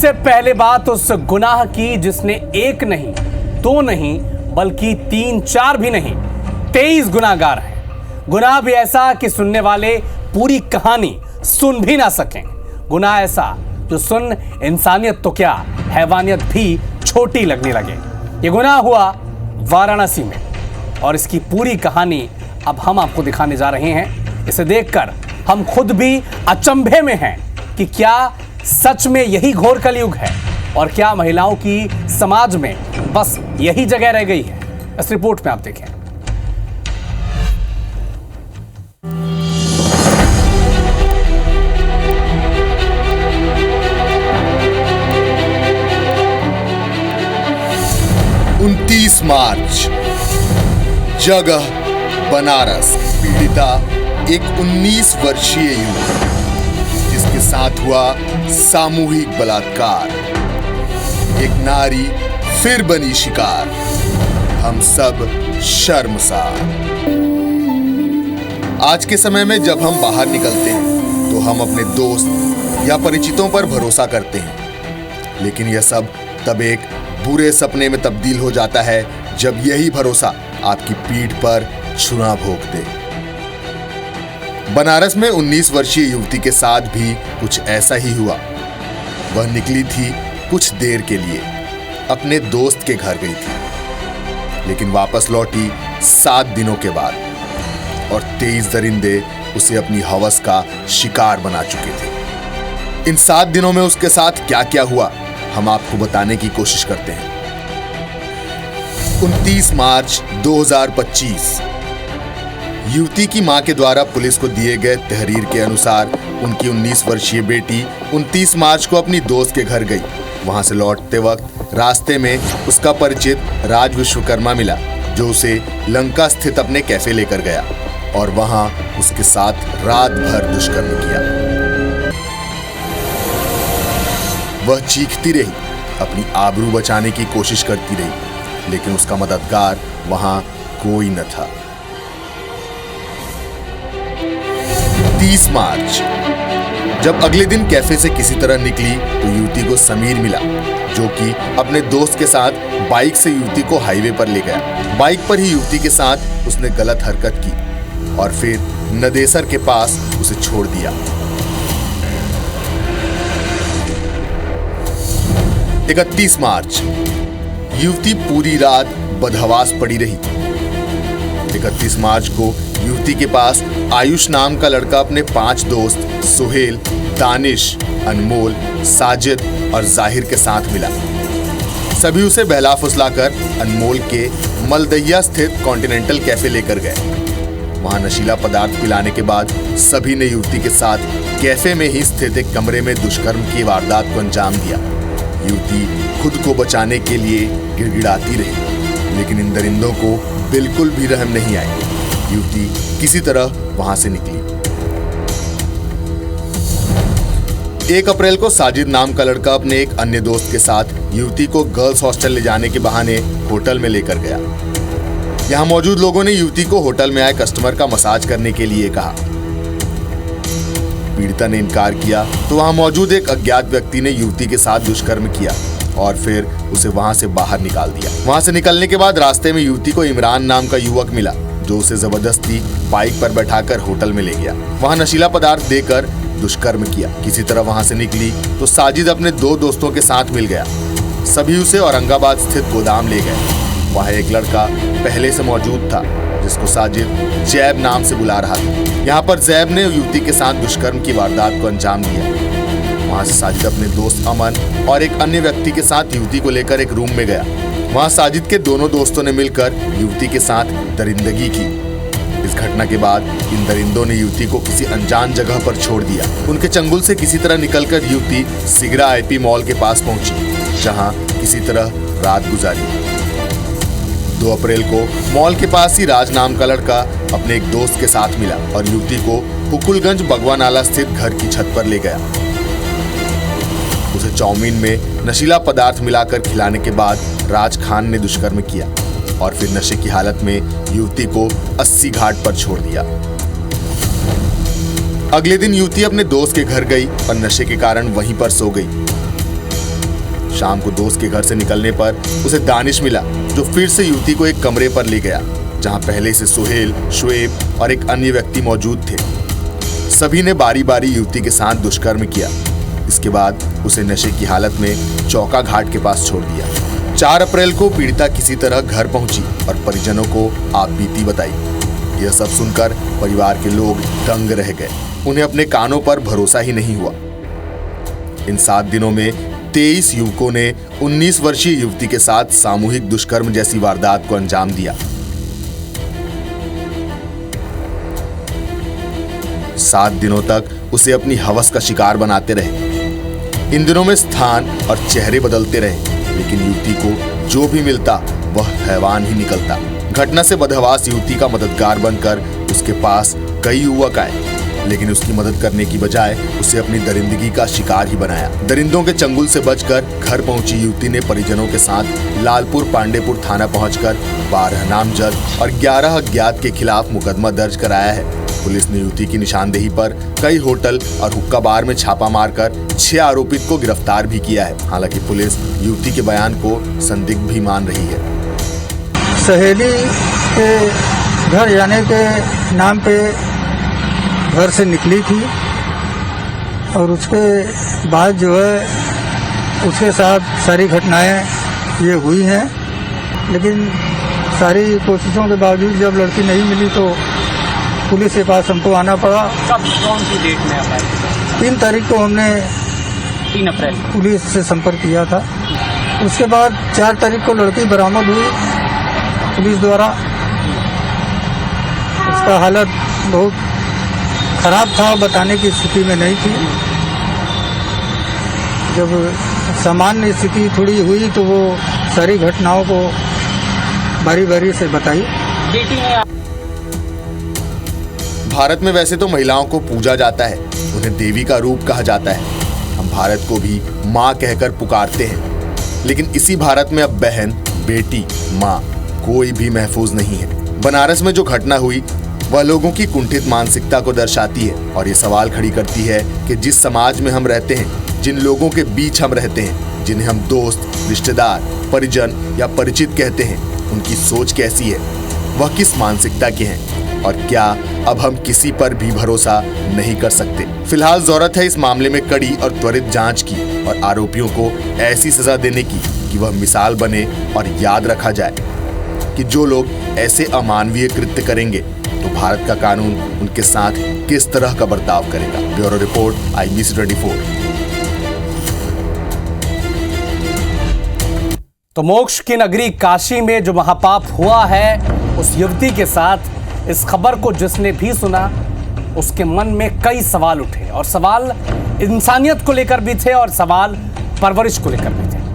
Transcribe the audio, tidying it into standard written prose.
सबसे पहले बात उस गुनाह की जिसने एक नहीं, दो नहीं, बल्कि 3-4 भी नहीं, 23 गुनाहगार हैं। गुनाह भी ऐसा कि सुनने वाले पूरी कहानी सुन भी ना सकें। गुनाह ऐसा जो सुन इंसानियत तो क्या, हैवानियत भी छोटी लगने लगे। ये गुनाह हुआ वाराणसी में और इसकी पूरी कहानी अब हम आपको दिखाने जा रहे हैं। इसे देखकर हम खुद भी अचंभे में हैं कि क्या सच में यही घोर कलयुग है और क्या महिलाओं की समाज में बस यही जगह रह गई है। इस रिपोर्ट में आप देखें। मार्च, जगह बनारस। पीड़िता एक 19 वर्षीय युवती जिसके साथ हुआ सामूहिक बलात्कार। एक नारी फिर बनी शिकार, हम सब शर्मसार। आज के समय में जब हम बाहर निकलते हैं तो हम अपने दोस्त या परिचितों पर भरोसा करते हैं, लेकिन यह सब तब एक बुरे सपने में तब्दील हो जाता है जब यही भरोसा आपकी पीठ पर छुरा भोंक दे। बनारस में 19 वर्षीय युवती के साथ भी कुछ ऐसा ही हुआ। वह निकली थी कुछ देर के लिए, अपने दोस्त के घर गई थी, लेकिन वापस लौटी 7 दिनों के बाद और 23 दरिंदे उसे अपनी हवस का शिकार बना चुके थे। इन 7 दिनों में उसके साथ क्या क्या हुआ हम आपको बताने की कोशिश करते हैं। 29 मार्च 2025 युवती की मां के द्वारा पुलिस को दिए गए तहरीर के अनुसार उनकी 19 वर्षीय बेटी 29 मार्च को अपनी दोस्त के घर गई। वहां से लौटते वक्त रास्ते में उसका परिचित राज विश्वकर्मा मिला, जो उसे लंका स्थित अपने कैफे लेकर गया और वहां उसके साथ रात भर दुष्कर्म किया। वह चीखती रही, अपनी आबरू बचाने की कोशिश करती रही, लेकिन उसका मददगार वहां कोई न था। 30 मार्च जब अगले दिन कैफे से किसी तरह निकली तो युवती को समीर मिला, जो कि अपने दोस्त के साथ बाइक से युवती को हाईवे पर ले गया। बाइक पर ही युवती के साथ उसने गलत हरकत की और फिर नदेसर के पास उसे छोड़ दिया। 31 मार्च युवती पूरी रात बदहवास पड़ी रही। 31 मार्च को युवती के पास आयुष नाम का लड़का अपने 5 दोस्त सुहेल, दानिश, अनमोल, साजिद और जाहिर के साथ मिला। सभी उसे बहला फुसलाकर अनमोल के मलदैया स्थित कॉन्टिनेंटल कैफे लेकर गए। वहां नशीला पदार्थ पिलाने के बाद सभी ने युवती के साथ कैफे में ही स्थित एक कमरे में दुष्कर्म की वारदात को अंजाम दिया। युवती खुद को बचाने के लिए गिड़गिड़ाती रही, लेकिन इन दरिंदों को बिल्कुल भी रहम नहीं आई। युवती किसी तरह वहां से निकली। 1 अप्रैल को साजिद नाम का लड़का अपने एक अन्य दोस्त के साथ युवती को गर्ल्स हॉस्टल ले जाने के बहाने होटल में लेकर गया। यहां मौजूद लोगों ने युवती को होटल में आए कस्टमर का मसाज करने के लिए कहा। पीड़िता ने इनकार किया तो वहां मौजूद एक अज्ञात व्यक्ति ने युवती के साथ दुष्कर्म किया और फिर उसे वहां से बाहर निकाल दिया। वहां से निकलने के बाद रास्ते में युवती को इमरान नाम का युवक मिला, जो उसे जबरदस्ती बाइक पर बैठाकर होटल में ले गया। वहां नशीला पदार्थ देकर दुष्कर्म किया। किसी तरह वहां से निकली तो साजिद अपने 2 दोस्तों के साथ मिल गया। सभी उसे औरंगाबाद स्थित गोदाम ले गए। वहां एक लड़का पहले से मौजूद था, जिसको साजिद जैब नाम से बुला रहा था। यहाँ पर जैब ने युवती के साथ दुष्कर्म की वारदात को अंजाम दिया। वहां से साजिद अपने दोस्त अमन और एक अन्य व्यक्ति के साथ युवती को लेकर एक रूम में गया। वहां साजिद के दोनों दोस्तों ने मिलकर युवती के साथ दरिंदगी की। इस घटना के बाद इन दरिंदों ने युवती को किसी अनजान जगह पर छोड़ दिया। उनके चंगुल से किसी तरह निकलकर युवती सिगरा आईपी मॉल के पास पहुंची, जहां किसी तरह रात गुजारी। 2 अप्रैल को मॉल के पास ही राज नाम का लड़का अपने एक दोस्त के साथ मिला और युवती को हुकुलगंज बगवानाला स्थित घर की छत पर ले गया। उसे चाउमीन में नशीला पदार्थ मिलाकर खिलाने के बाद राज खान ने दुष्कर्म किया और फिर नशे की हालत में युवती को 80 घाट पर छोड़ दिया। अगले दिन युवती अपने दोस्त के घर गई और नशे के कारण वहीं पर सो गई। शाम को दोस्त के घर से निकलने पर उसे दानिश मिला, जो फिर से युवती को एक कमरे पर ले गया, जहां पहले से सुहेल, शुएब और एक अन्य व्यक्ति मौजूद थे। सभी ने बारी बारी युवती के साथ दुष्कर्म किया। इसके बाद उसे नशे की हालत में चौका घाट के पास छोड़ दिया। 4 अप्रैल को पीड़िता किसी तरह घर पहुंची और परिजनों को आपबीती बताई। यह सब सुनकर परिवार के लोग दंग रह गए। उन्हें अपने कानों पर भरोसा ही नहीं हुआ। इन 7 दिनों में 23 युवकों ने 19 वर्षीय युवती के साथ सामूहिक दुष्कर्म जैसी वारदात को अंजाम दिया। 7 दिनों तक उसे अपनी हवस का शिकार बनाते रहे। इन दिनों में स्थान और चेहरे बदलते रहे, लेकिन युवती को जो भी मिलता वह हैवान ही निकलता। घटना से बदहवास युवती का मददगार बनकर उसके पास कई युवक आए, लेकिन उसकी मदद करने की बजाय उसे अपनी दरिंदगी का शिकार ही बनाया। दरिंदों के चंगुल से बचकर घर पहुंची युवती ने परिजनों के साथ लालपुर पांडेपुर थाना पहुंचकर 12 नामजद और 11 अज्ञात के खिलाफ मुकदमा दर्ज कराया है। पुलिस ने युवती की निशानदेही पर कई होटल और हुक्का बार में छापा मारकर 6 आरोपित को गिरफ्तार भी किया है। हालांकि पुलिस युवती के बयान को संदिग्ध भी मान रही है। सहेली के घर जाने के नाम पे घर से निकली थी और उसके बाद जो है उसके साथ सारी घटनाएं ये हुई हैं, लेकिन सारी कोशिशों के बावजूद जब लड़की नहीं मिली तो पुलिस के पास हमको आना पड़ा। कब, कौन सी डेट में आप आए? 3 तारीख को हमने 3 अप्रैल पुलिस से संपर्क किया था। उसके बाद 4 तारीख को लड़की बरामद हुई पुलिस द्वारा। उसका हालत बहुत खराब था, बताने की स्थिति में नहीं थी। जब सामान्य स्थिति थोड़ी हुई तो वो सारी घटनाओं को बारी बारी से बताई। बेटी ने भारत में वैसे तो महिलाओं को पूजा जाता है, उन्हें देवी का रूप कहा जाता है। हम भारत को भी माँ कहकर पुकारते हैं, लेकिन इसी भारत में अब बहन, बेटी, माँ कोई भी महफूज नहीं है। बनारस में जो घटना हुई वह लोगों की कुंठित मानसिकता को दर्शाती है और ये सवाल खड़ी करती है कि जिस समाज में हम रहते हैं, जिन लोगों के बीच हम रहते हैं, जिन्हें हम दोस्त, रिश्तेदार, परिजन या परिचित कहते हैं, उनकी सोच कैसी है, वह किस मानसिकता के हैं और क्या अब हम किसी पर भी भरोसा नहीं कर सकते। फिलहाल जरूरत है इस मामले में कड़ी और त्वरित जांच की और आरोपियों को ऐसी सजा देने की कि वह मिसाल बने और याद रखा जाए कि जो लोग ऐसे अमानवीय कृत्य करेंगे तो भारत का कानून उनके साथ किस तरह का बर्ताव करेगा। Bureau report, IBC 24। तो मोक्ष की नगरी काशी में जो महापाप हुआ है उस युवती के साथ, इस खबर को जिसने भी सुना उसके मन में कई सवाल उठे, और सवाल इंसानियत को लेकर भी थे और सवाल परवरिश को लेकर भी थे।